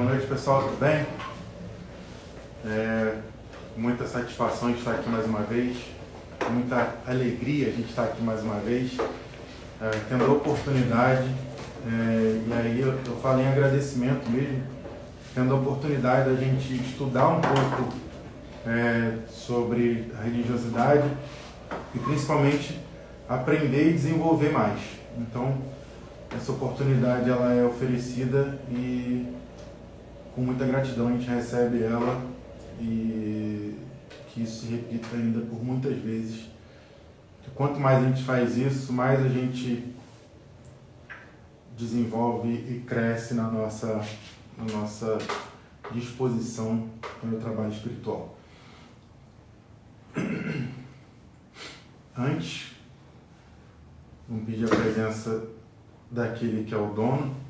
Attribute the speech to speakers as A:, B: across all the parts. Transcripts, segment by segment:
A: Boa noite, pessoal, tudo bem? Muita satisfação de estar aqui mais uma vez, muita alegria de estar aqui mais uma vez, tendo a oportunidade, e aí eu falo em agradecimento mesmo, tendo a oportunidade da gente estudar um pouco sobre a religiosidade e principalmente aprender e desenvolver mais. Então, essa oportunidade ela é oferecida e com muita gratidão a gente recebe ela e que isso se repita ainda por muitas vezes. Quanto mais a gente faz isso, mais a gente desenvolve e cresce na nossa disposição para o trabalho espiritual. Antes, vamos pedir a presença daquele que é o dono.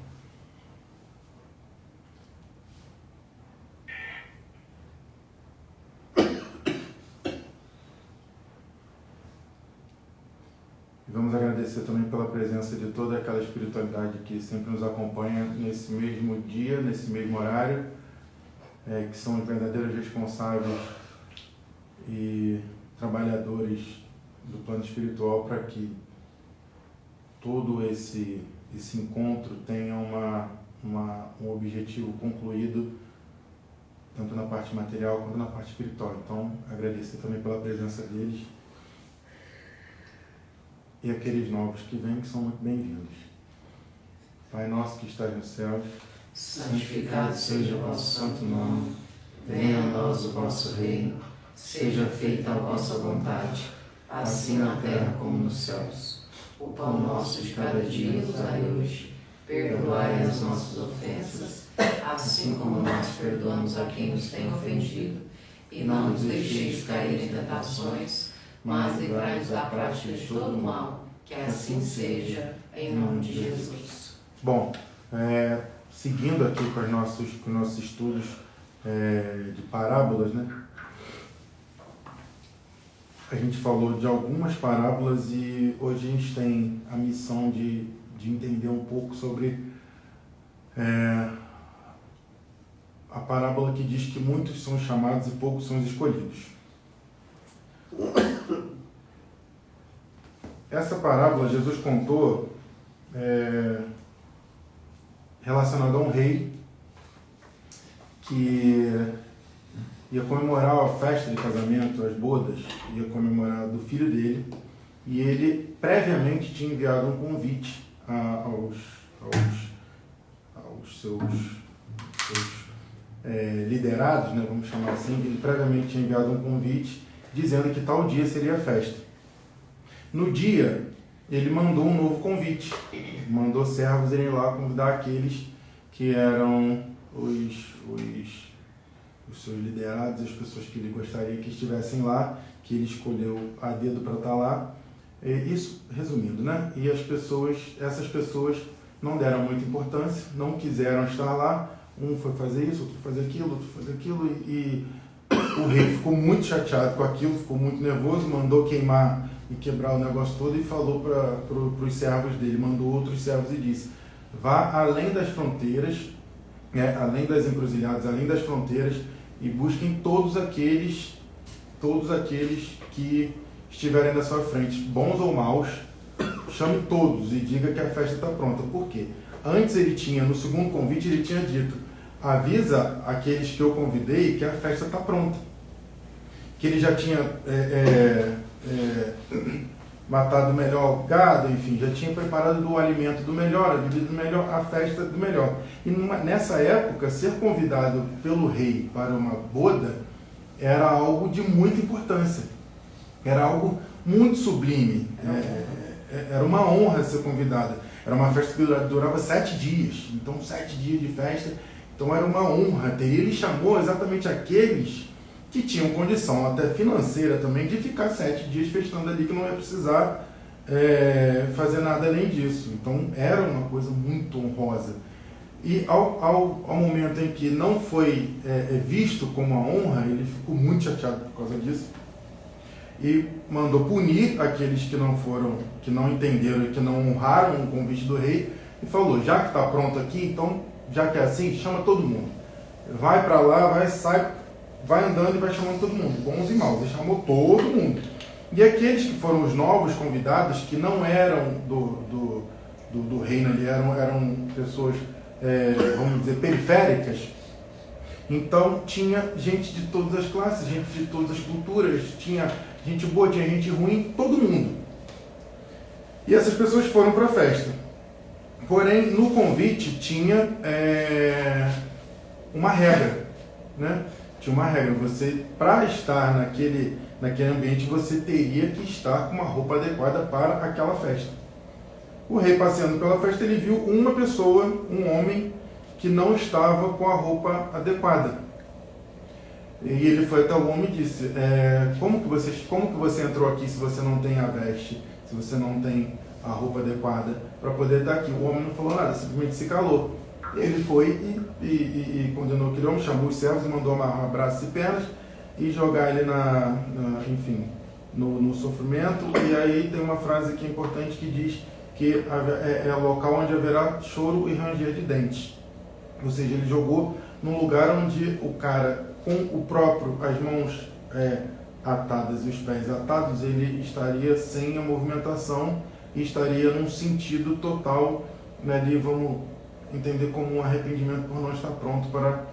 A: Vamos agradecer também pela presença de toda aquela espiritualidade que sempre nos acompanha nesse mesmo dia, nesse mesmo horário, que são os verdadeiros responsáveis e trabalhadores do plano espiritual para que todo esse encontro tenha um objetivo concluído, tanto na parte material quanto na parte espiritual. Então, agradecer também pela presença deles. E aqueles novos que vêm, que são muito bem-vindos. Pai nosso que estás nos céus,
B: santificado seja o vosso santo nome, venha a nós o vosso reino, seja feita a vossa vontade, assim na terra como nos céus. O pão nosso de cada dia nos dai hoje, perdoai as nossas ofensas, assim como nós perdoamos a quem nos tem ofendido, e não nos deixeis cair em tentações, mas livrai-nos da prática de todo o mal, que assim seja, em nome de Jesus.
A: Bom, seguindo aqui com os nossos estudos de parábolas, né? A gente falou de algumas parábolas e hoje a gente tem a missão de entender um pouco sobre a parábola que diz que muitos são chamados e poucos são os escolhidos. Essa parábola Jesus contou relacionada a um rei que ia comemorar a festa de casamento, as bodas, ia comemorar do filho dele, e ele previamente tinha enviado um convite aos seus liderados, né, vamos chamar assim. Ele previamente tinha enviado um convite dizendo que tal dia seria a festa. No dia, ele mandou um novo convite, mandou servos irem lá convidar aqueles que eram os seus liderados, as pessoas que ele gostaria que estivessem lá, que ele escolheu a dedo para estar lá. Isso, resumindo, né? E essas pessoas não deram muita importância, não quiseram estar lá. Um foi fazer isso, outro foi fazer aquilo, outro foi fazer aquilo, e o rei ficou muito chateado com aquilo, ficou muito nervoso, mandou queimar e quebrar o negócio todo e falou para os servos dele, mandou outros servos e disse: vá além das fronteiras, além das encruzilhadas, além das fronteiras, e busquem todos aqueles que estiverem na sua frente, bons ou maus, chame todos e diga que a festa está pronta. Por quê? Antes no segundo convite, ele tinha dito: avisa aqueles que eu convidei que a festa está pronta. Que ele já tinha matado o melhor gado, enfim, já tinha preparado o alimento do melhor, a bebida do melhor, a festa do melhor. E nessa época, ser convidado pelo rei para uma boda era algo de muita importância, era algo muito sublime, era uma honra ser convidado. Era uma festa que durava 7 dias, então 7 dias de festa, então era uma honra. E ele chamou exatamente aqueles que tinham condição até financeira também de ficar 7 dias festando ali, que não ia precisar fazer nada além disso. Então era uma coisa muito honrosa. E ao momento em que não foi visto como uma honra, ele ficou muito chateado por causa disso e mandou punir aqueles que não entenderam e que não honraram o convite do rei, e falou: já que está pronto aqui, então, já que é assim, chama todo mundo. vai para lá, vai andando e vai chamando todo mundo, bons e maus. Ele chamou todo mundo. E aqueles que foram os novos convidados, que não eram do reino ali, eram pessoas, vamos dizer, periféricas. Então tinha gente de todas as classes, gente de todas as culturas, tinha gente boa, tinha gente ruim, todo mundo. E essas pessoas foram para a festa. Porém, no convite tinha uma regra, né? Tinha uma regra. Você, para estar naquele ambiente, você teria que estar com uma roupa adequada para aquela festa. O rei, passeando pela festa, ele viu uma pessoa, um homem, que não estava com a roupa adequada. E ele foi até o homem e disse, como que você entrou aqui se você não tem a veste, se você não tem a roupa adequada para poder estar aqui? O homem não falou nada, simplesmente se calou. Ele foi e condenou aquele homem, chamou os servos e mandou amarrar braços e pernas e jogar ele no sofrimento. E aí tem uma frase que é importante que diz que é o local onde haverá choro e ranger de dentes. Ou seja, ele jogou num lugar onde o cara, com as mãos atadas e os pés atados, ele estaria sem a movimentação e estaria num sentido total, né, ali vamos entender como um arrependimento por não estar pronto para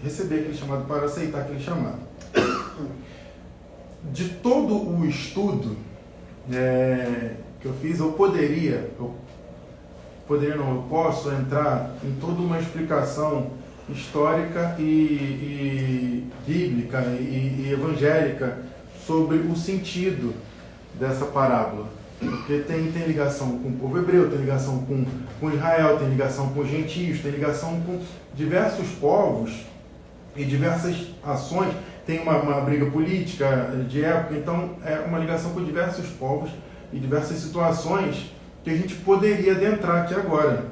A: receber aquele chamado, para aceitar aquele chamado. De todo o estudo que eu fiz, eu posso entrar em toda uma explicação histórica e bíblica e evangélica sobre o sentido dessa parábola. Porque tem ligação com o povo hebreu, tem ligação com Israel, tem ligação com os gentios, tem ligação com diversos povos e diversas ações. Tem uma briga política de época, então é uma ligação com diversos povos e diversas situações que a gente poderia adentrar aqui agora.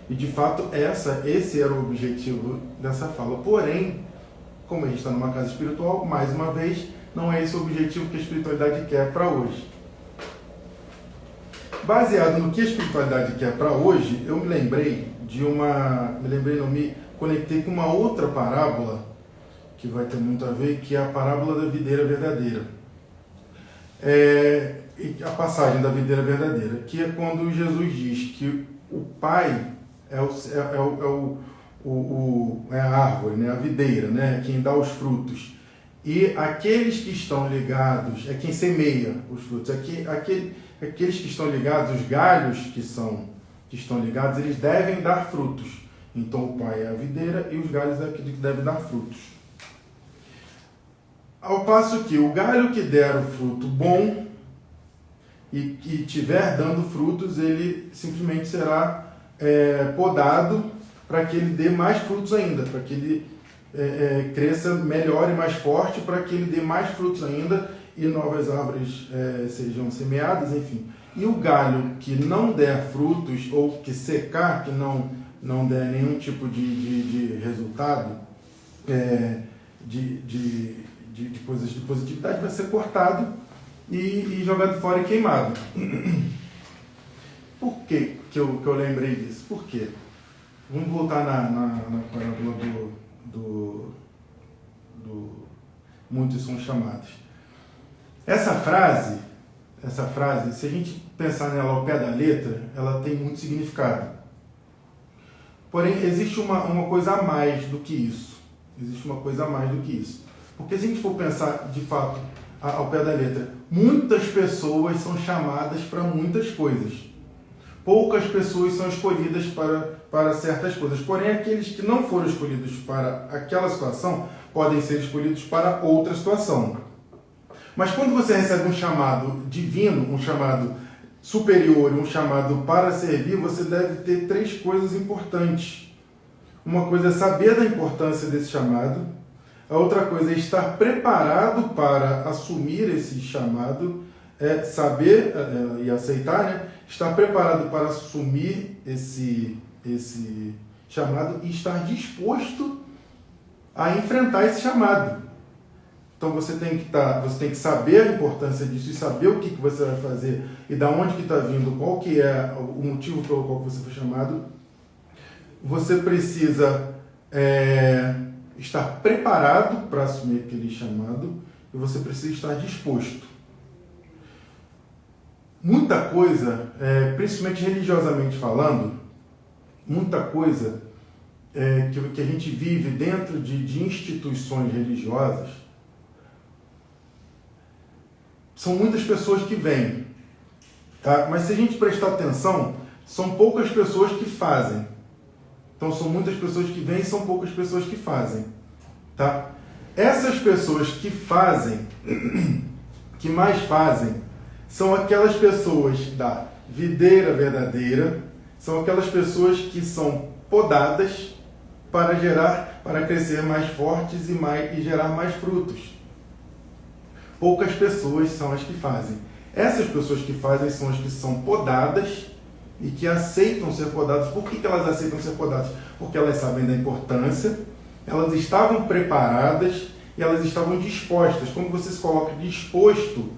A: E de fato esse era o objetivo dessa fala. Porém, como a gente está numa casa espiritual, mais uma vez, não é esse o objetivo que a espiritualidade quer para hoje. Baseado no que a espiritualidade quer para hoje, eu me conectei com uma outra parábola que vai ter muito a ver, que é a parábola da videira verdadeira. A passagem da videira verdadeira, que é quando Jesus diz que o Pai é a árvore, né? A videira, né? Quem dá os frutos. E aqueles que estão ligados, é quem semeia os frutos. Aqueles que estão ligados, os galhos que estão ligados, eles devem dar frutos. Então o Pai é a videira e os galhos é aquele que deve dar frutos. Ao passo que o galho que der o fruto bom e que estiver dando frutos, ele simplesmente será podado para que ele dê mais frutos ainda, para que ele cresça melhor e mais forte, para que ele dê mais frutos ainda e novas árvores sejam semeadas, enfim. E o galho que não der frutos, ou que secar, que não der nenhum tipo de resultado, de coisas de positividade, vai ser cortado e jogado fora e queimado. Por que eu lembrei disso? Por quê? Vamos voltar na parábola do muitos são chamados. Essa frase, se a gente pensar nela ao pé da letra, ela tem muito significado. Porém, existe uma coisa a mais do que isso. Porque se a gente for pensar, de fato, ao pé da letra, muitas pessoas são chamadas para muitas coisas. Poucas pessoas são escolhidas para certas coisas. Porém, aqueles que não foram escolhidos para aquela situação podem ser escolhidos para outra situação. Mas quando você recebe um chamado divino, um chamado superior, um chamado para servir, você deve ter 3 coisas importantes. Uma coisa é saber da importância desse chamado. A outra coisa é estar preparado para assumir esse chamado, saber e aceitar, né? Estar preparado para assumir esse chamado e estar disposto a enfrentar esse chamado. Então você tem que saber a importância disso e saber o que você vai fazer e da onde que está vindo, qual que é o motivo pelo qual você foi chamado. você precisa estar preparado para assumir aquele chamado e você precisa estar disposto. Muita coisa, principalmente religiosamente falando, muita coisa que a gente vive dentro de instituições religiosas, são muitas pessoas que vêm, tá? Mas se a gente prestar atenção, são poucas pessoas que fazem. Então são muitas pessoas que vêm e são poucas pessoas que fazem, tá? Essas pessoas que fazem, que mais fazem, são aquelas pessoas da videira verdadeira, são aquelas pessoas que são podadas para crescer mais fortes e gerar mais frutos. Poucas pessoas são as que fazem. Essas pessoas que fazem são as que são podadas e que aceitam ser podadas. Por que elas aceitam ser podadas? Porque elas sabem da importância, elas estavam preparadas e elas estavam dispostas. Quando você se coloca disposto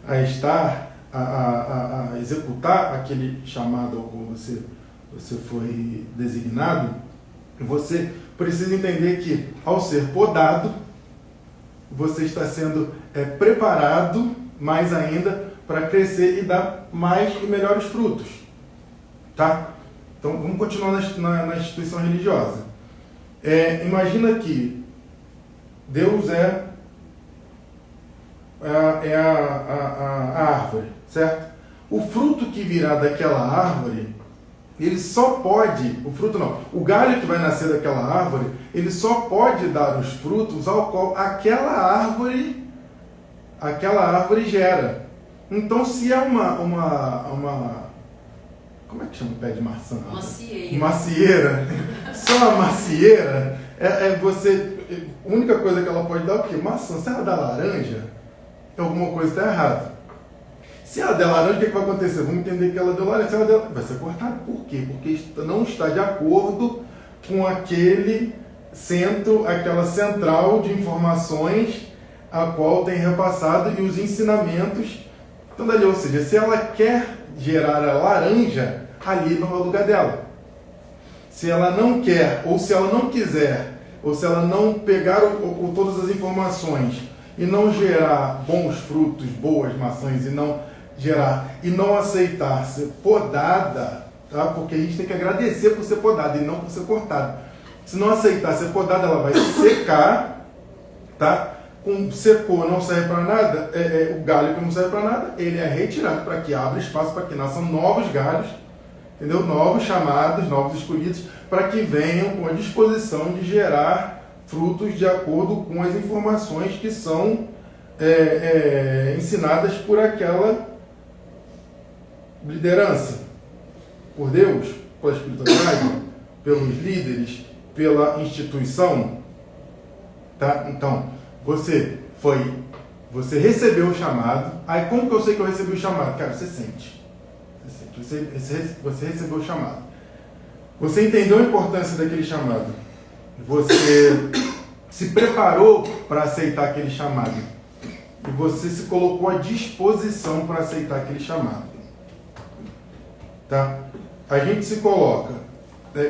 A: a estar, a executar aquele chamado ao qual você foi designado, você precisa entender que, ao ser podado, você está sendo preparado mais ainda para crescer e dar mais e melhores frutos. Tá? Então, vamos continuar na instituição religiosa. Imagina que Deus é a árvore, certo? O fruto que virá daquela árvore, ele só pode, o galho que vai nascer daquela árvore, ele só pode dar os frutos ao qual aquela árvore gera. Então, se é uma como é que chama o pé de maçã? Macieira. Só a macieira, a única coisa que ela pode dar é o quê? Maçã. Se ela dá laranja, alguma coisa está errada. Se ela der laranja, o que vai acontecer? Vamos entender que ela deu laranja. Se ela der, vai ser cortada. Por quê? Porque não está de acordo com aquele centro, aquela central de informações a qual tem repassado e os ensinamentos. Então, dali, ou seja, se ela quer gerar a laranja, ali não é o lugar dela. Se ela não quer, ou se ela não quiser, ou se ela não pegar todas as informações e não gerar bons frutos, boas maçãs, e não aceitar ser podada, tá? Porque a gente tem que agradecer por ser podada e não por ser cortada. Se não aceitar ser podada, ela vai secar, tá? Secou, não serve para nada, o galho que não serve para nada, ele é retirado para que abra espaço para que nasçam novos galhos, entendeu? Novos chamados, novos escolhidos, para que venham com a disposição de gerar frutos de acordo com as informações que são ensinadas por aquela liderança, por Deus, pela espiritualidade, pelos líderes, pela instituição, tá? Então, você recebeu o chamado. Aí como que eu sei que eu recebi o chamado? Cara, você sente. Você recebeu o chamado. Você entendeu a importância daquele chamado. Você se preparou para aceitar aquele chamado. E você se colocou à disposição para aceitar aquele chamado. Tá? A gente se coloca,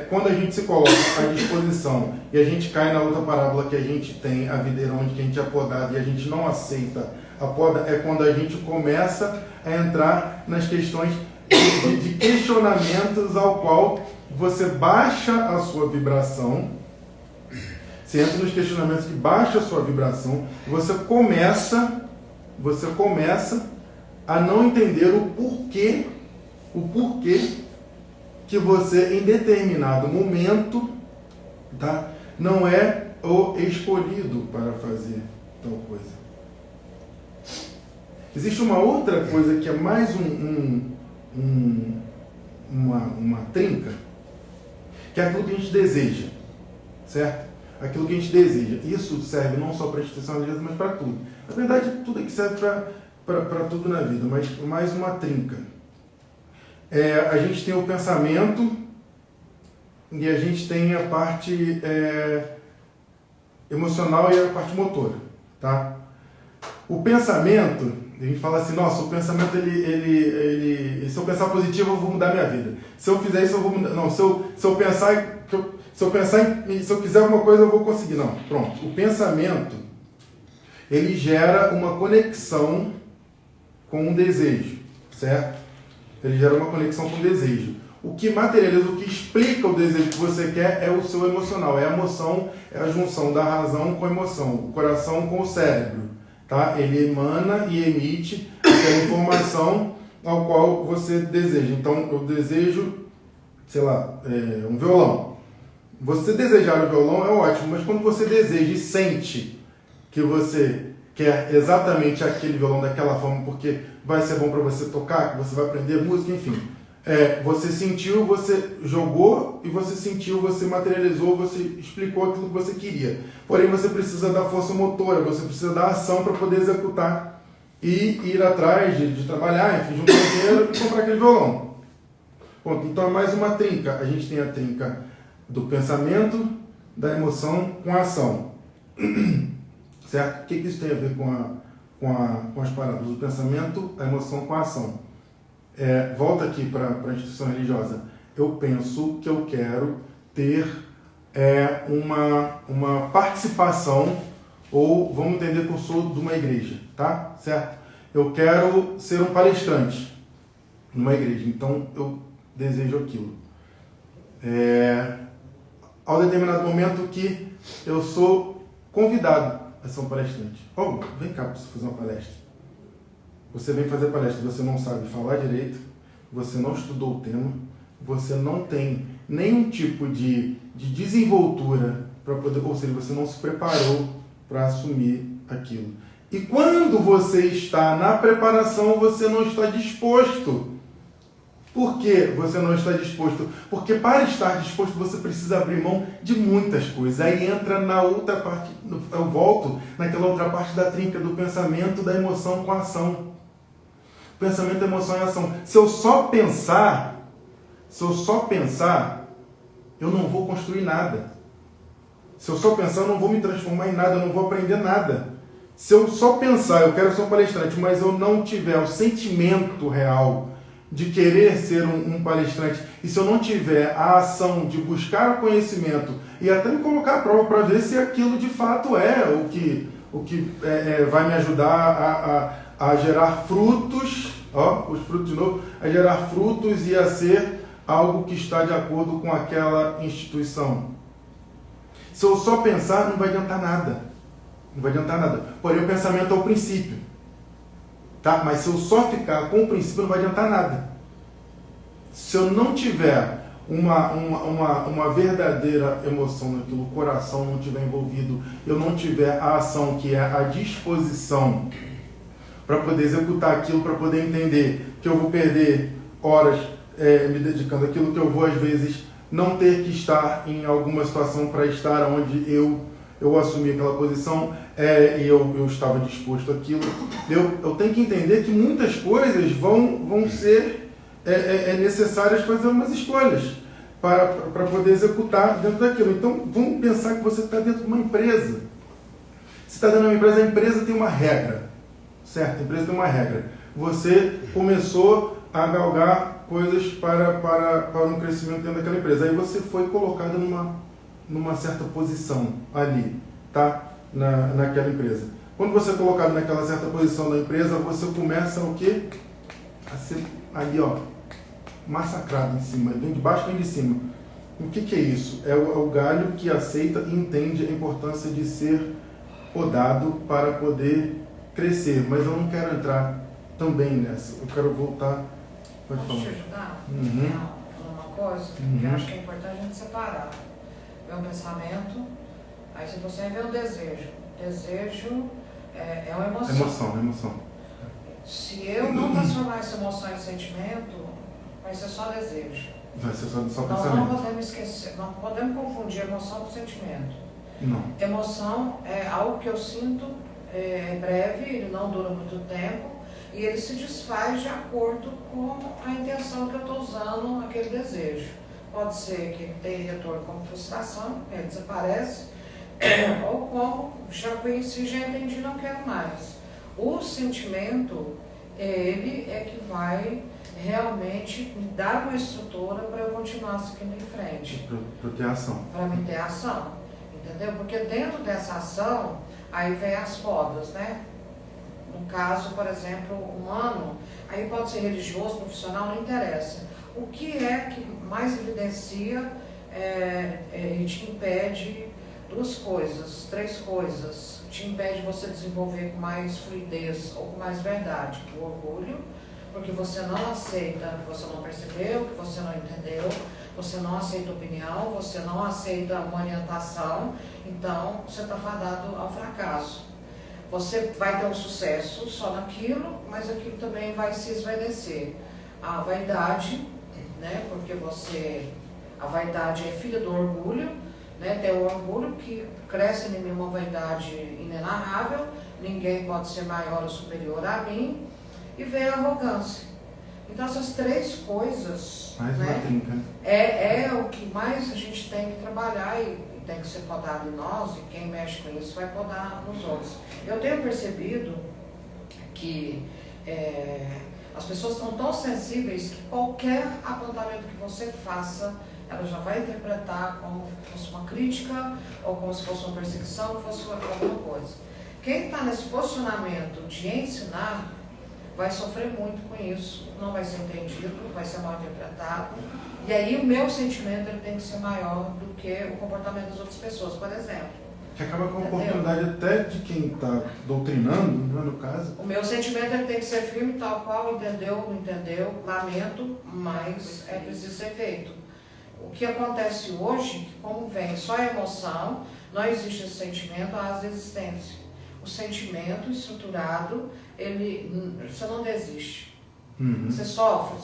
A: quando a gente se coloca à disposição e a gente cai na outra parábola que a gente tem, a videira onde a gente é podado e a gente não aceita a poda, é quando a gente começa a entrar nas questões de questionamentos ao qual você baixa a sua vibração. Você entra nos questionamentos que baixa a sua vibração, você começa a não entender o porquê que você, em determinado momento, tá, não é o escolhido para fazer tal coisa. Existe uma outra coisa que é mais uma trinca, que é aquilo que a gente deseja, certo? Aquilo que a gente deseja. Isso serve não só para a instituição religiosa, mas para tudo. Na verdade, tudo aqui serve para tudo na vida, mas mais uma trinca. A gente tem o pensamento e a gente tem a parte emocional e a parte motora, tá? O pensamento, A gente fala assim, nossa, o pensamento, se eu pensar positivo, eu vou mudar minha vida. Se eu fizer isso, eu vou mudar. Não, se eu quiser alguma coisa, eu vou conseguir. Não, pronto. O pensamento, ele gera uma conexão com um desejo, certo? Ele gera uma conexão com o desejo. O que materializa, o que explica o desejo que você quer é o seu emocional. É a emoção, é a junção da razão com a emoção, o coração com o cérebro. Tá? Ele emana e emite aquela informação ao qual você deseja. Então, eu desejo, sei lá, um violão. Você desejar o violão é ótimo, mas quando você deseja e sente que você quer exatamente aquele violão daquela forma, porque vai ser bom para você tocar, que você vai aprender música, enfim. Você sentiu, você jogou e você sentiu, você materializou, você explicou aquilo que você queria. Porém, você precisa da força motora, você precisa da ação para poder executar e ir atrás de trabalhar, enfim, juntar dinheiro e comprar aquele violão. Ponto. Então é mais uma trinca. A gente tem a trinca do pensamento, da emoção com a ação. Certo? O que isso tem a ver com as paradas? O pensamento, a emoção com a ação. Volta aqui para a instituição religiosa. Eu penso que eu quero ter uma participação, ou vamos entender que eu sou de uma igreja, tá? Certo? Eu quero ser um palestrante numa igreja, então eu desejo aquilo. Ao determinado momento que eu sou convidado a ser um palestrante. Vem cá para você fazer uma palestra. Você vem fazer palestra, você não sabe falar direito, você não estudou o tema, você não tem nenhum tipo de desenvoltura para poder, ou seja, você não se preparou para assumir aquilo. E quando você está na preparação, você não está disposto. Por que você não está disposto? Porque para estar disposto você precisa abrir mão de muitas coisas. Aí entra na outra parte, eu volto naquela outra parte da trinca do pensamento, da emoção com a ação. Pensamento, emoção e ação. Se eu só pensar, eu não vou construir nada. Se eu só pensar, eu não vou me transformar em nada, eu não vou aprender nada. Se eu só pensar, eu quero ser um palestrante, mas eu não tiver o sentimento real de querer ser um palestrante, e se eu não tiver a ação de buscar o conhecimento e até me colocar à prova para ver se aquilo de fato é o que vai me ajudar a gerar frutos, os frutos de novo, a gerar frutos e a ser algo que está de acordo com aquela instituição. Se eu só pensar, não vai adiantar nada. Não vai adiantar nada. Porém, o pensamento é o princípio. Tá? Mas se eu só ficar com o princípio, não vai adiantar nada. Se eu não tiver uma verdadeira emoção naquilo, o coração não estiver envolvido, eu não tiver a ação, que é a disposição para poder executar aquilo, para poder entender que eu vou perder horas me dedicando àquilo, que eu vou às vezes não ter que estar em alguma situação para estar onde eu assumi aquela posição e eu estava disposto àquilo. Eu tenho que entender que muitas coisas vão ser necessárias fazer umas escolhas para poder executar dentro daquilo. Então, vamos pensar que você está dentro de uma empresa. Se está dentro de uma empresa, a empresa tem uma regra, certo? A empresa tem uma regra. Você começou a galgar coisas para um crescimento dentro daquela empresa. Aí você foi colocado numa certa posição ali, tá? Naquela empresa. Quando você é colocado naquela certa posição da empresa, você começa o quê? A ser ali, massacrado em cima. Vem de baixo, vem de cima. O que é isso? É o galho que aceita e entende a importância de ser podado para poder crescer. Mas eu não quero entrar também nessa. Eu quero voltar.
C: Posso te ajudar? Uma coisa que eu acho que é importante a gente separar. É um pensamento, aí se você vê o desejo. Desejo é uma emoção.
A: Emoção.
C: Se eu não transformar essa emoção em sentimento, vai ser só desejo.
A: Vai ser só
C: Nós
A: pensamento.
C: não podemos esquecer, não podemos confundir emoção com sentimento.
A: Não.
C: Emoção é algo que eu sinto, é breve, ele não dura muito tempo, e ele se desfaz de acordo com a intenção que eu estou usando aquele desejo. Pode ser que tenha retorno como frustração, ele desaparece, ou como já conheci, já entendi, não quero mais. O sentimento, ele é que vai realmente me dar uma estrutura para eu continuar seguindo em frente.
A: Para ter ação.
C: Para me ter ação, entendeu? Porque dentro dessa ação, aí vem as podas, né? No caso, por exemplo, humano, aí pode ser religioso, profissional, não interessa. O que é que mais evidencia e te impede duas coisas, três coisas, te impede você desenvolver com mais fluidez ou com mais verdade? O orgulho, porque você não aceita que você não percebeu, que você não entendeu, você não aceita opinião, você não aceita uma orientação, então você está fadado ao fracasso. Você vai ter um sucesso só naquilo, mas aquilo também vai se esvanecer. A vaidade, né, porque a vaidade é filha do orgulho, né, tem o orgulho que cresce em mim uma vaidade inenarrável, ninguém pode ser maior ou superior a mim, e vem a arrogância. Então essas três coisas,
A: Mais uma trinca, né?
C: é o que mais a gente tem que trabalhar e tem que ser podado em nós, e quem mexe com isso vai podar nos outros. Eu tenho percebido que as pessoas estão tão sensíveis que qualquer apontamento que você faça, ela já vai interpretar como se fosse uma crítica, ou como se fosse uma perseguição, ou fosse alguma coisa. Quem está nesse posicionamento de ensinar, vai sofrer muito com isso, não vai ser entendido, vai ser mal interpretado. E aí o meu sentimento ele tem que ser maior do que o comportamento das outras pessoas, por exemplo.
A: Que acaba com a oportunidade até de quem está doutrinando, né, no caso.
C: O meu sentimento ele tem que ser firme, tal qual, entendeu, não entendeu, lamento, mas é preciso ser feito. O que acontece hoje, como vem só a emoção, não existe esse sentimento, há as existências. O sentimento estruturado, você não desiste.
A: Uhum.
C: Você sofre,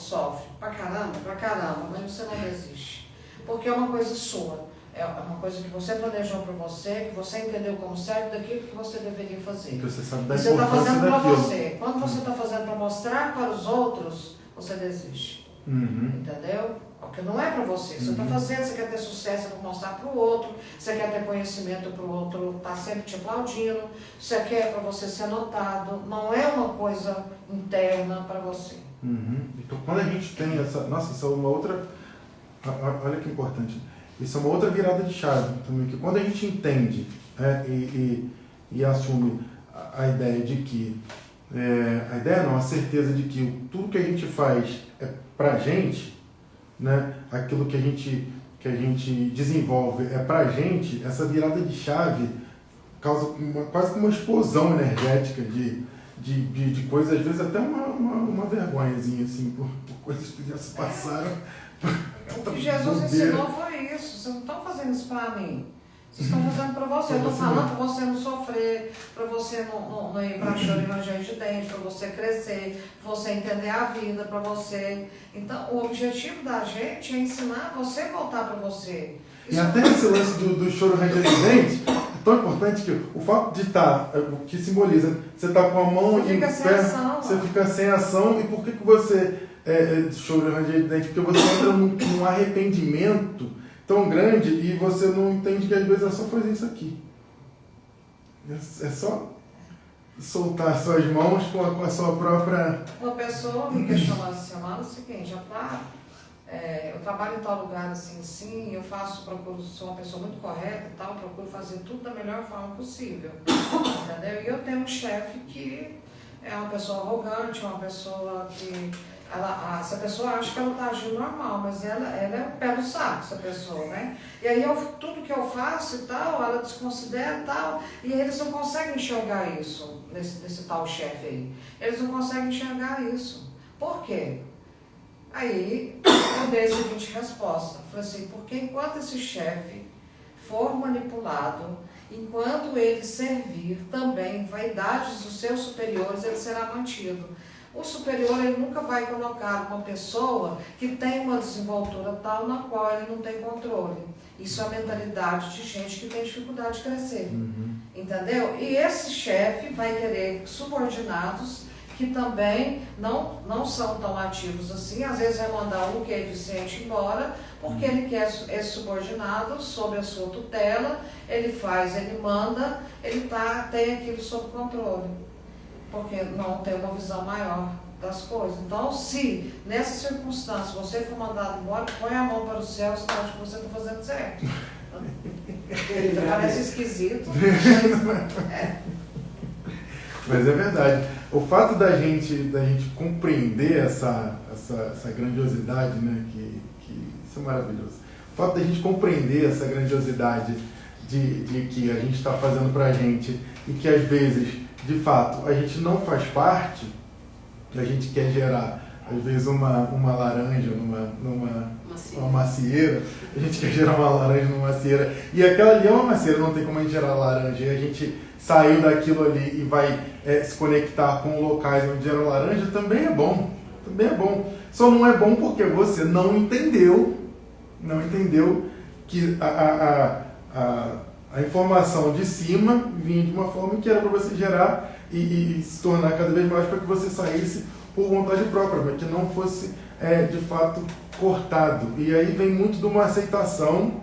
C: pra caramba, mas você não desiste. Porque é uma coisa sua, é uma coisa que você planejou para você, que você entendeu como certo daquilo que você deveria fazer.
A: Que você sabe da
C: você está fazendo para
A: daquilo.
C: você. Quando você está fazendo para mostrar para os outros, você desiste.
A: Uhum.
C: Entendeu? Porque não é para você. Você está fazendo, você quer ter sucesso, você quer mostrar para o outro, você quer ter conhecimento para o outro, está sempre te aplaudindo, você quer para você ser notado. Não é uma coisa interna para você.
A: Uhum. Então, quando a gente tem essa... Nossa, isso é uma outra... Olha que importante. Isso é uma outra virada de chave também, que quando a gente entende e assume a ideia de que... a ideia não, a certeza de que tudo que a gente faz é pra gente, né? Aquilo que a gente desenvolve é pra gente, essa virada de chave causa quase que uma explosão energética de coisas, às vezes até uma vergonhazinha, assim, por coisas que já se passaram.
C: O que Jesus ensinou foi isso. Vocês não estão fazendo isso para mim. Vocês estão fazendo para você. Eu estou falando para você não sofrer, para você não ir para choro e ranger de dente, para você crescer, para você entender a vida, para você... Então, o objetivo da gente é ensinar você a voltar para você.
A: E até esse lance do choro ranger de dente é tão importante que o fato de estar, o que simboliza, você está com a mão
C: você
A: em
C: fica
A: pé,
C: sem ação,
A: você fica sem ação. E por que você choro ranger de dente? Porque você entra num arrependimento tão grande e você não entende que às vezes é só fazer isso aqui. É só soltar as suas mãos com a sua própria...
C: Uma pessoa me questionou essa semana o seguinte, eu trabalho em tal lugar assim, eu procuro ser uma pessoa muito correta e tal, procuro fazer tudo da melhor forma possível, entendeu? E eu tenho um chefe que é uma pessoa arrogante, uma pessoa que... essa pessoa acha que ela está agindo normal, mas ela é o pé no saco, essa pessoa, né? E aí tudo que eu faço e tal, ela desconsidera e tal, e eles não conseguem enxergar isso, desse tal chefe aí. Eles não conseguem enxergar isso. Por quê? Aí eu dei a seguinte resposta. Falei assim, porque enquanto esse chefe for manipulado, enquanto ele servir também vaidades dos seus superiores, ele será mantido. O superior ele nunca vai colocar uma pessoa que tem uma desenvoltura tal na qual ele não tem controle. Isso é a mentalidade de gente que tem dificuldade de crescer. Entendeu? E esse chefe vai querer subordinados que também não são tão ativos assim. Às vezes vai mandar um que é eficiente embora, porque ele quer esse subordinado sob a sua tutela, ele faz, ele manda, ele tem aquilo sob controle. porque não tem uma visão maior das coisas. Então, se nessa circunstância você for mandado embora, põe a mão para o céu, você acha que você está fazendo certo. Parece esquisito.
A: Mas é verdade. O fato da gente compreender essa grandiosidade, né, que isso é maravilhoso. O fato da gente compreender essa grandiosidade de que a gente está fazendo para a gente e que às vezes, de fato, a gente não faz parte, que a gente quer gerar, às vezes, uma laranja numa macieira, a gente quer gerar uma laranja numa macieira, e aquela ali é uma macieira, não tem como a gente gerar laranja, e a gente saiu daquilo ali e vai se conectar com locais onde gera laranja, também é bom, Só não é bom porque você não entendeu que a informação de cima vinha de uma forma que era para você gerar e se tornar cada vez mais para que você saísse por vontade própria, mas que não fosse de fato cortado. E aí vem muito de uma aceitação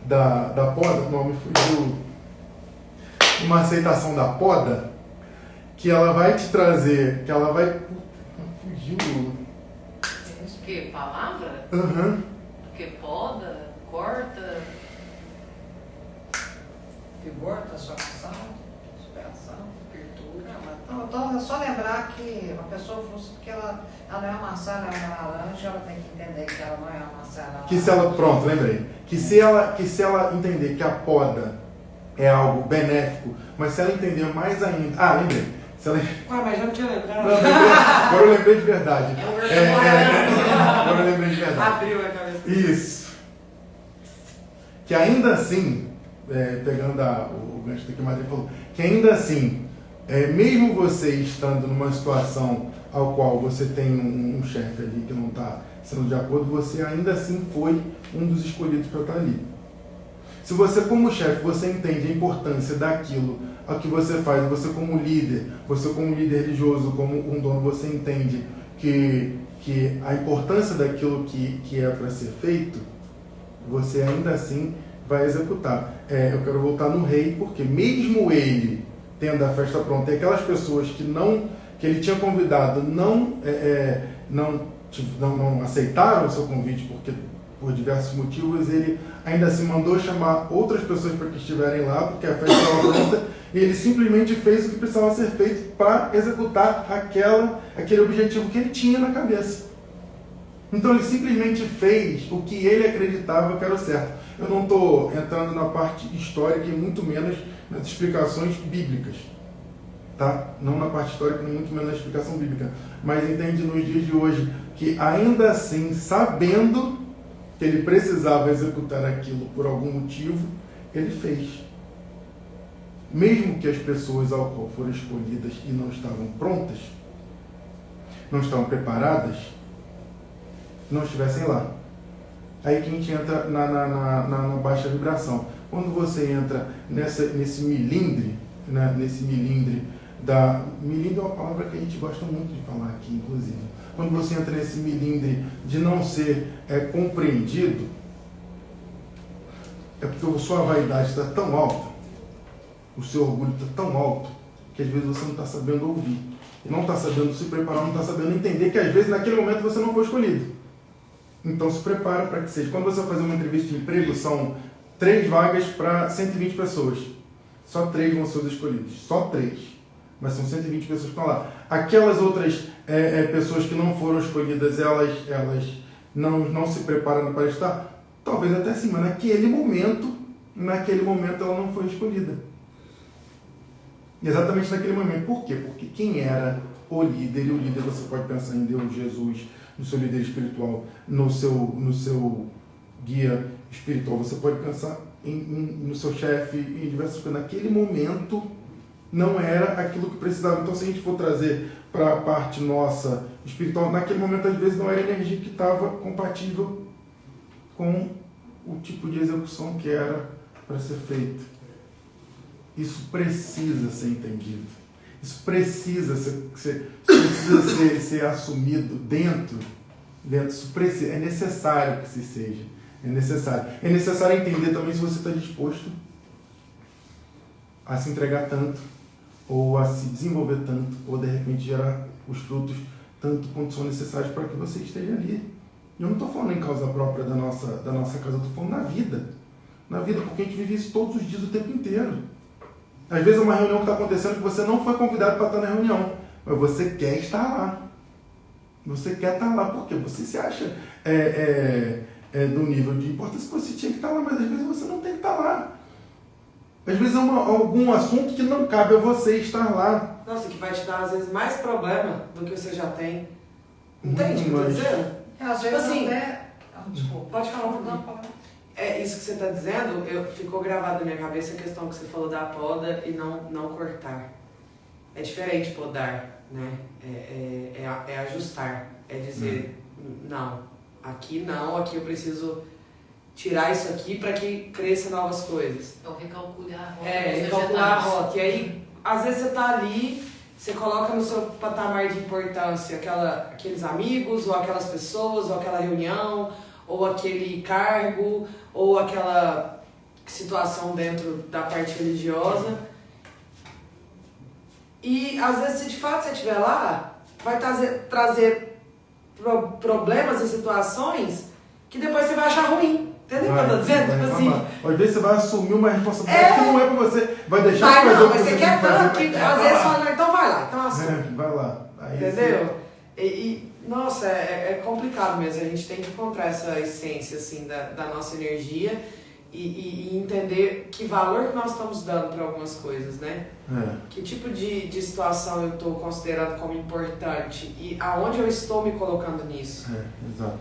A: da poda, o nome fugiu, uma aceitação da poda, que ela vai te trazer, que ela vai... Fugiu.
B: Que palavra?
A: Uhum.
B: Que poda, corta.
C: Vigor da sua ação, superação, virtude. Então, é só lembrar que a pessoa, que ela não é uma maçã, ela é uma laranja, ela tem que entender que ela não é uma maçã, ela
A: que se ela, pronto, lembrei. Que se ela entender que a poda é algo benéfico, mas se ela entender mais ainda... lembrei. Se ela...
C: mas eu não tinha lembrado.
A: Agora eu lembrei de verdade. Agora eu lembrei de verdade.
C: Abriu a cabeça.
A: Isso. Que ainda assim, pegando o gancho do que a Madre falou, que ainda assim, mesmo você estando numa situação ao qual você tem um chefe ali que não está sendo de acordo, você ainda assim foi um dos escolhidos para estar ali. Se você, como chefe, você entende a importância daquilo a que você faz, você como líder religioso, como um dono, você entende que a importância daquilo que é para ser feito, você ainda assim vai executar. Eu quero voltar no rei, porque mesmo ele tendo a festa pronta, e aquelas pessoas que ele tinha convidado não aceitaram o seu convite, porque por diversos motivos, ele ainda assim mandou chamar outras pessoas para que estiverem lá, porque a festa estava pronta, e ele simplesmente fez o que precisava ser feito para executar aquele objetivo que ele tinha na cabeça. Então ele simplesmente fez o que ele acreditava que era o certo. Eu não estou entrando na parte histórica e muito menos nas explicações bíblicas. Tá? Não na parte histórica, muito menos na explicação bíblica. Mas entende nos dias de hoje que ainda assim, sabendo que ele precisava executar aquilo por algum motivo, ele fez. Mesmo que as pessoas ao qual foram escolhidas e não estavam prontas, não estavam preparadas, não estivessem lá. Aí que a gente entra na baixa vibração. Quando você entra nesse milindre, né, milindre é uma palavra que a gente gosta muito de falar aqui, inclusive. Quando você entra nesse milindre de não ser compreendido, é porque a sua vaidade está tão alta, o seu orgulho está tão alto, que às vezes você não está sabendo ouvir, e não está sabendo se preparar, não está sabendo entender que às vezes naquele momento você não foi escolhido. Então se prepara para que seja. Quando você vai fazer uma entrevista de emprego, são 3 vagas para 120 pessoas. Só 3 vão ser os escolhidos. Só 3. Mas são 120 pessoas que estão lá. Aquelas outras pessoas que não foram escolhidas, elas não se prepararam para estar? Talvez até sim, mas naquele momento ela não foi escolhida. Exatamente naquele momento. Por quê? Porque quem era o líder, e o líder você pode pensar em Deus, Jesus, no seu líder espiritual, no seu guia espiritual, você pode pensar no seu chefe, em diversas coisas. Naquele momento não era aquilo que precisava. Então, se a gente for trazer para a parte nossa espiritual, naquele momento às vezes não era a energia que estava compatível com o tipo de execução que era para ser feito. Isso precisa ser entendido. Isso precisa ser assumido dentro. Isso precisa, é necessário que se seja. É necessário entender também se você está disposto a se entregar tanto, ou a se desenvolver tanto, ou de repente gerar os frutos tanto quanto são necessários para que você esteja ali. Eu não estou falando em causa própria da nossa casa, eu estou falando na vida. Na vida, porque a gente vive isso todos os dias, o tempo inteiro. Às vezes é uma reunião que está acontecendo que você não foi convidado para estar na reunião, mas você quer estar lá. Você quer estar lá, porque você se acha do nível de importância que você tinha que estar lá, mas às vezes você não tem que estar lá. Às vezes é algum assunto que não cabe a você estar lá.
B: Nossa, que vai te dar às vezes mais problema do que você já tem. Entende o que eu estou dizendo?
C: Às vezes
B: assim,
C: até... Desculpa.
B: Pode falar um pouquinho. É isso que você está dizendo, ficou gravado na minha cabeça a questão que você falou da poda e não cortar. É diferente podar, né? É ajustar. É dizer, não, aqui eu preciso tirar isso aqui para que cresça novas coisas.
D: Então recalcular a rota.
B: Recalcular a rota. E aí, às vezes você está ali, você coloca no seu patamar de importância aqueles amigos, ou aquelas pessoas, ou aquela reunião, ou aquele cargo, ou aquela situação dentro da parte religiosa. E às vezes, se de fato você estiver lá, vai trazer problemas e situações que depois você vai achar ruim. Entendeu o que eu estou dizendo? Tipo assim,
A: às vezes você vai assumir uma responsabilidade que não é pra você. Vai deixar de fazer o que
B: você quer tanto que às vezes fala, então vai lá, então assume.
A: Vai lá. Aí
B: entendeu? Nossa, é complicado mesmo. A gente tem que encontrar essa essência assim, da nossa energia e entender que valor que nós estamos dando para algumas coisas, né? Que tipo de situação eu estou considerando como importante e aonde eu estou me colocando nisso.
A: Exato.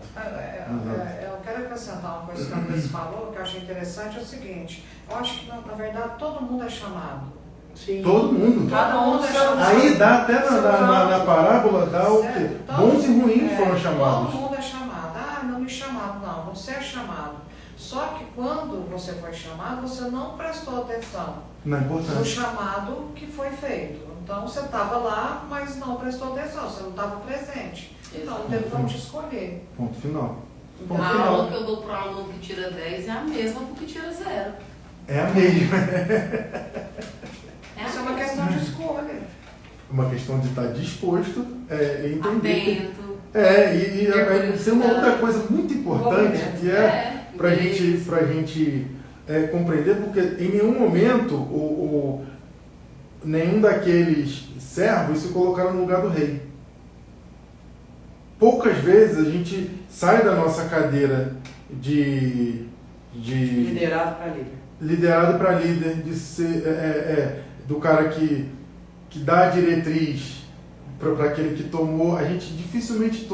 C: Eu quero acrescentar uma coisa que a Andressa falou, que eu achei interessante, é o seguinte: eu acho que, na verdade, todo mundo é chamado.
B: Sim.
A: Todo mundo.
C: Cada um é chamado.
A: Aí dá até na parábola, dá o quê? Bons e ruins foram chamados.
C: Todo mundo é chamado. Não me chamaram, não. Você é chamado. Só que quando você foi chamado, você não prestou atenção no chamado que foi feito. Então você estava lá, mas não prestou atenção, você não estava presente. Então não teve como te escolher.
A: Ponto final.
D: A aula que eu dou para um aluno que tira 10 é a mesma que tira 0.
A: É a mesma.
C: Isso é uma questão de escolha.
A: Uma questão de estar disposto e entender.
D: Atento.
A: E ser uma outra coisa muito importante, que pra gente compreender, porque em nenhum momento nenhum daqueles servos se colocaram no lugar do rei. Poucas vezes a gente sai da nossa cadeira de liderado para líder, de ser do cara que dá a diretriz para aquele que tomou. A gente dificilmente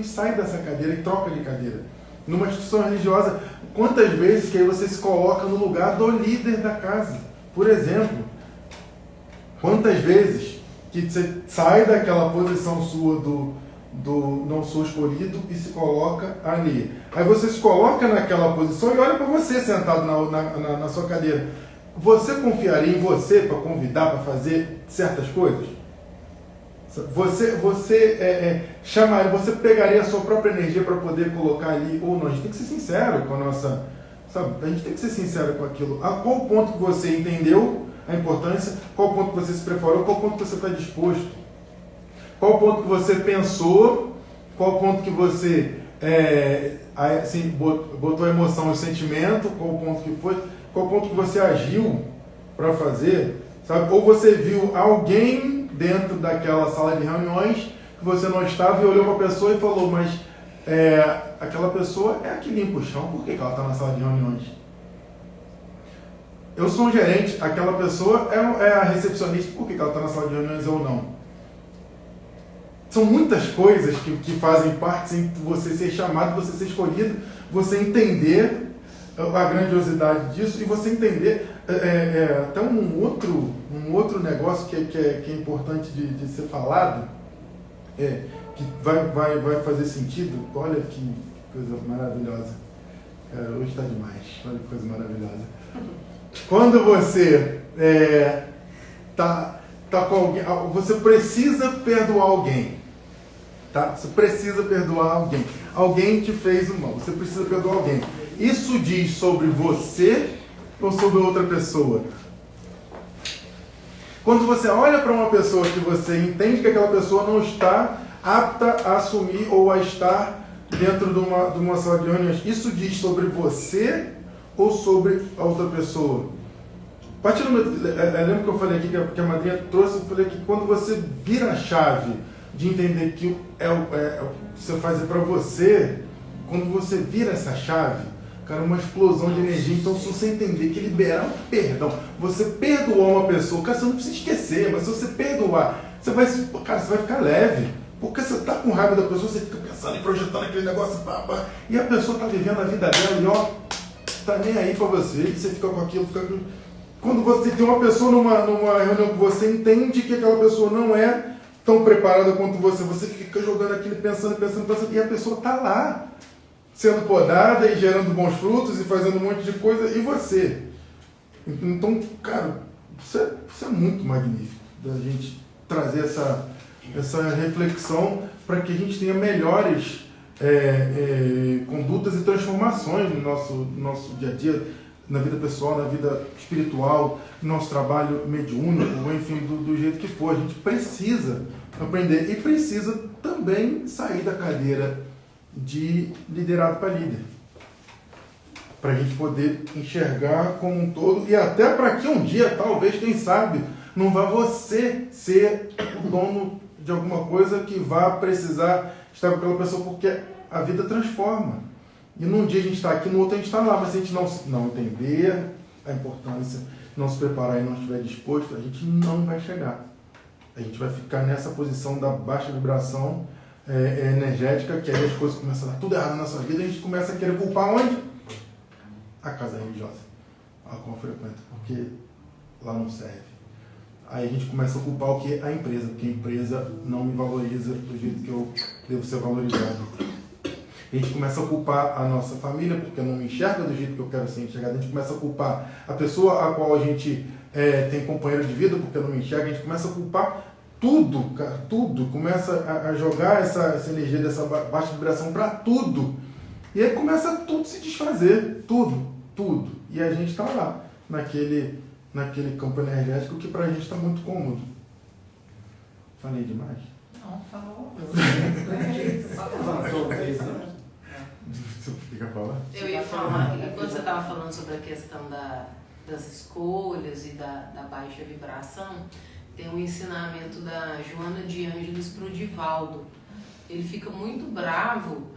A: sai dessa cadeira e troca de cadeira. Numa instituição religiosa, quantas vezes que aí você se coloca no lugar do líder da casa? Por exemplo, quantas vezes que você sai daquela posição sua do não sou escolhido e se coloca ali. Aí você se coloca naquela posição e olha para você sentado na sua cadeira. Você confiaria em você para convidar para fazer certas coisas? Você chamaria, você pegaria a sua própria energia para poder colocar ali ou não? A gente tem que ser sincero com a nossa... A gente tem que ser sincero com aquilo. A qual ponto que você entendeu a importância? Qual ponto que você se preparou? Qual ponto que você está disposto? Qual ponto que você pensou? Qual ponto que você botou a emoção e o sentimento? Qual ponto que foi? Qual ponto que você agiu para fazer? Sabe? Ou você viu alguém dentro daquela sala de reuniões que você não estava e olhou para a pessoa e falou, mas aquela pessoa é a que limpa o chão, por que ela está na sala de reuniões? Eu sou um gerente, aquela pessoa é a recepcionista, por que ela está na sala de reuniões ou não? São muitas coisas que fazem parte sem você ser chamado, você ser escolhido, você entender a grandiosidade disso e você entender até um outro negócio que é importante de ser falado, que vai fazer sentido. Olha que coisa maravilhosa. Hoje está demais. Olha que coisa maravilhosa. Quando você tá com alguém, você precisa perdoar alguém. Tá? Você precisa perdoar alguém. Alguém te fez o mal. Você precisa perdoar alguém. Isso diz sobre você ou sobre outra pessoa? Quando você olha para uma pessoa que você entende que aquela pessoa não está apta a assumir ou a estar dentro de uma sala de reuniões, isso diz sobre você ou sobre a outra pessoa? A partir do momento, lembra que eu falei aqui que a madrinha trouxe, eu falei que quando você vira a chave de entender que o que você faz é para você, quando você vira essa chave, cara, uma explosão de energia. Então, se você entender que liberar um perdão, você perdoar uma pessoa, cara, você não precisa esquecer, mas se você perdoar, você vai ficar leve. Porque você tá com raiva da pessoa, você fica pensando e projetando aquele negócio, e a pessoa tá vivendo a vida dela e ó, tá nem aí pra você, e você fica com aquilo, Quando você tem uma pessoa numa reunião que você entende que aquela pessoa não é tão preparada quanto você fica jogando aquilo, pensando, e a pessoa tá lá, sendo podada e gerando bons frutos e fazendo um monte de coisa, e você? Então, cara, isso é muito magnífico, da gente trazer essa reflexão para que a gente tenha melhores condutas e transformações no nosso dia a dia, na vida pessoal, na vida espiritual, no nosso trabalho mediúnico, enfim, do jeito que for. A gente precisa aprender e precisa também sair da cadeira de liderado para líder, para a gente poder enxergar como um todo, e até para que um dia, talvez, quem sabe, não vá você ser o dono de alguma coisa que vá precisar estar com aquela pessoa, porque a vida transforma. E num dia a gente está aqui, no outro a gente está lá, mas se a gente não entender a importância, não se preparar e não estiver disposto, a gente não vai chegar. A gente vai ficar nessa posição da baixa vibração energética, que aí as coisas começam a dar tudo errado na nossa vida, e a gente começa a querer culpar onde? A casa religiosa, a qual frequenta, porque lá não serve. Aí a gente começa a culpar o que? A empresa, porque a empresa não me valoriza do jeito que eu devo ser valorizado. A gente começa a culpar a nossa família, porque não me enxerga do jeito que eu quero ser enxergado. A gente começa a culpar a pessoa a qual a gente tem companheiro de vida, porque não me enxerga. A gente começa a culpar tudo, cara, tudo. Começa a jogar essa energia dessa baixa vibração para tudo. E aí começa tudo se desfazer, tudo. E a gente está lá, naquele campo energético que pra gente está muito cômodo. Falei demais?
C: Não, falou.
A: Você fica falando?
D: Eu ia falar, enquanto você estava falando sobre a questão das escolhas e da baixa vibração, tem um ensinamento da Joana de Ângeles para o Divaldo. Ele fica muito bravo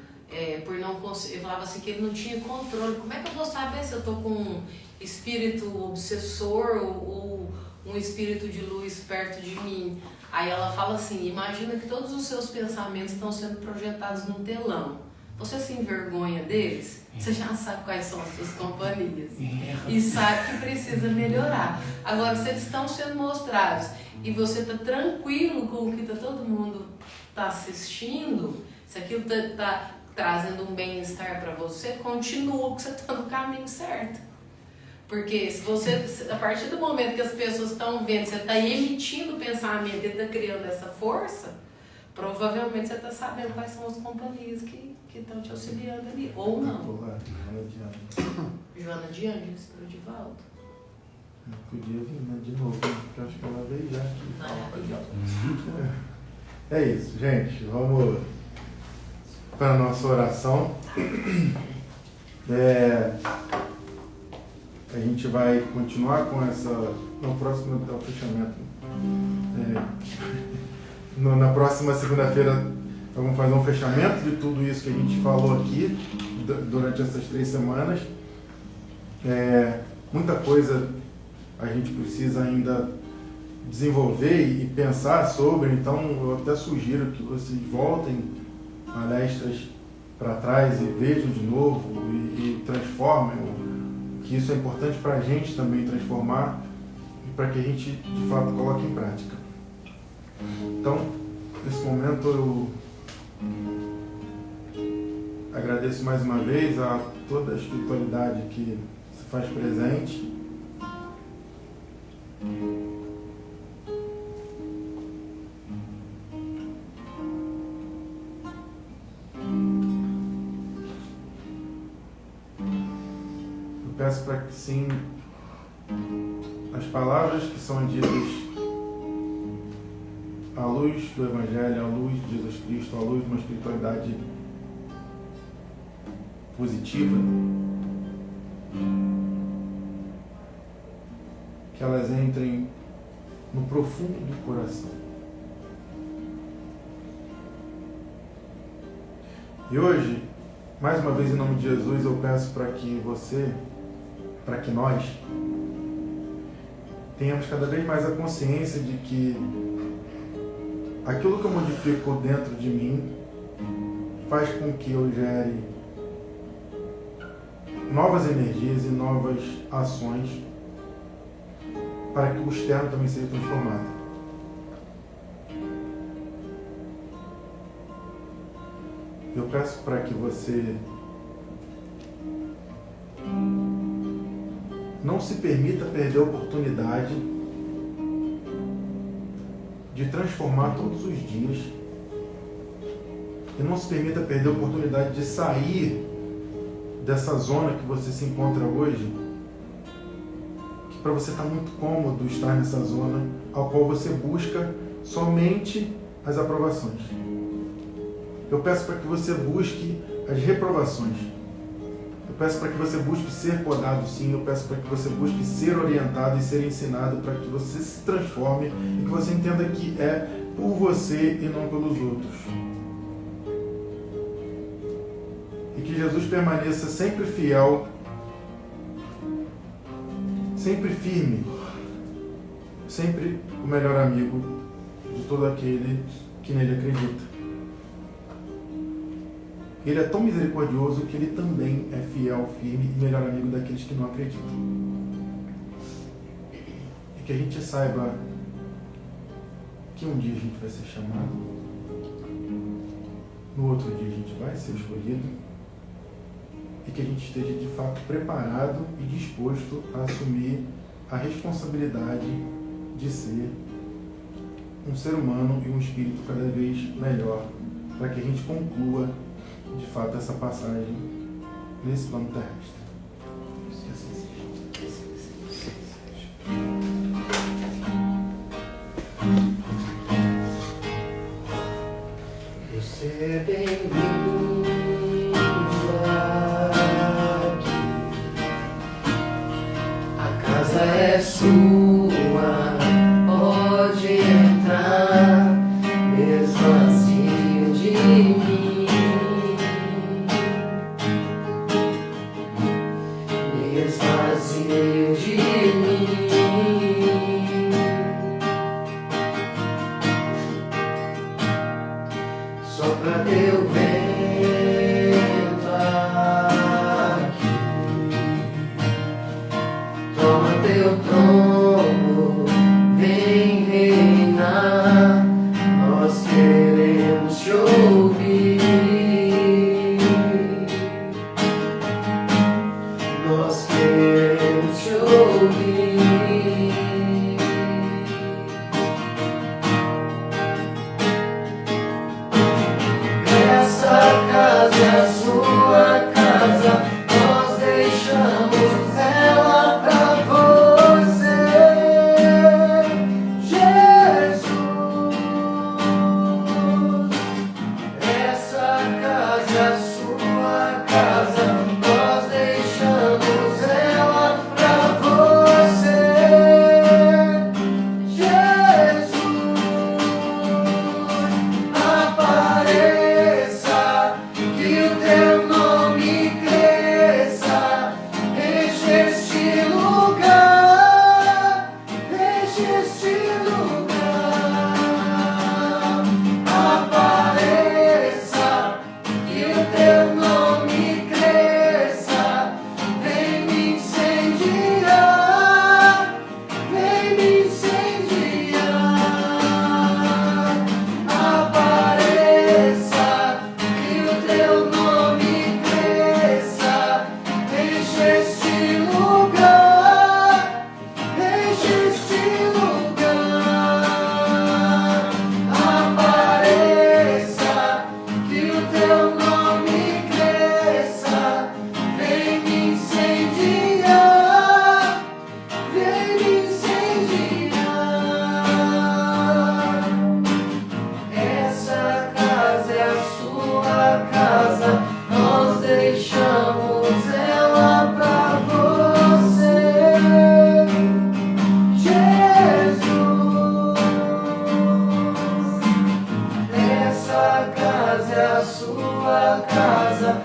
D: por não conseguir. Ele falava assim que ele não tinha controle. Como é que eu vou saber se eu estou com um espírito obsessor ou um espírito de luz perto de mim? Aí ela fala assim: imagina que todos os seus pensamentos estão sendo projetados no telão. Você se envergonha deles? Você já sabe quais são as suas companhias e sabe que precisa melhorar. Agora, se eles estão sendo mostrados e você está tranquilo com o que todo mundo está assistindo, se aquilo está trazendo um bem-estar para você, continua que você está no caminho certo. Porque se você, a partir do momento que as pessoas estão vendo, você está emitindo pensamento e está criando essa força, provavelmente você está sabendo quais são as companhias que estão te auxiliando ali, ou não. Joana de Ângeles para o Divaldo.
A: Eu podia vir, né, de novo, porque eu acho que ela veio já aqui. É isso, gente. Vamos para a nossa oração. A gente vai continuar com essa... No próximo é o fechamento. Na próxima segunda-feira vamos fazer um fechamento de tudo isso que a gente falou aqui durante essas 3 semanas. Muita coisa a gente precisa ainda desenvolver e pensar sobre, então eu até sugiro que vocês voltem palestras para trás e vejam de novo e transformem, que isso é importante para a gente também transformar e para que a gente de fato coloque em prática. Então, nesse momento eu agradeço mais uma vez a toda a espiritualidade que se faz presente. Eu peço para que sim, as palavras que são ditas à luz do Evangelho, à luz de Jesus Cristo, à luz de uma espiritualidade positiva, que elas entrem no profundo do coração. E hoje, mais uma vez em nome de Jesus, eu peço para que você, para que nós tenhamos cada vez mais a consciência de que aquilo que eu modifico dentro de mim faz com que eu gere novas energias e novas ações para que o externo também seja transformado. Eu peço para que você não se permita perder a oportunidade de transformar todos os dias e não se permita perder a oportunidade de sair dessa zona que você se encontra hoje, que para você está muito cômodo estar nessa zona ao qual você busca somente as aprovações. Eu peço para que você busque as reprovações. Eu peço para que você busque ser podado, sim. Eu peço para que você busque ser orientado e ser ensinado, para que você se transforme e que você entenda que é por você e não pelos outros. E que Jesus permaneça sempre fiel, sempre firme, sempre o melhor amigo de todo aquele que nele acredita. Ele é tão misericordioso que ele também é fiel, firme e melhor amigo daqueles que não acreditam. E que a gente saiba que um dia a gente vai ser chamado, no outro dia a gente vai ser escolhido, e que a gente esteja de fato preparado e disposto a assumir a responsabilidade de ser um ser humano e um espírito cada vez melhor, para que a gente conclua de fato essa passagem nesse plano terrestre. Que assim seja.
B: Você é bem-vindo aqui. A casa é sua, pode entrar, esvazio de mim. Esvazio de mim. Sopra teu vento aqui, toma teu trono, vem reinar, nós queremos te ouvir. Nós queremos te ouvir. Essa casa é a sua casa, nós deixamos ela pra você, Jesus. Essa casa é a sua casa, nós deixamos ela pra você, Jesus. Apareça, que o teu nome cresça, enche este lugar, enche este lugar. Apareça, que o teu nome cresça, vem me incendiar, vem me incendiar. Apareça, que o teu nome sua casa,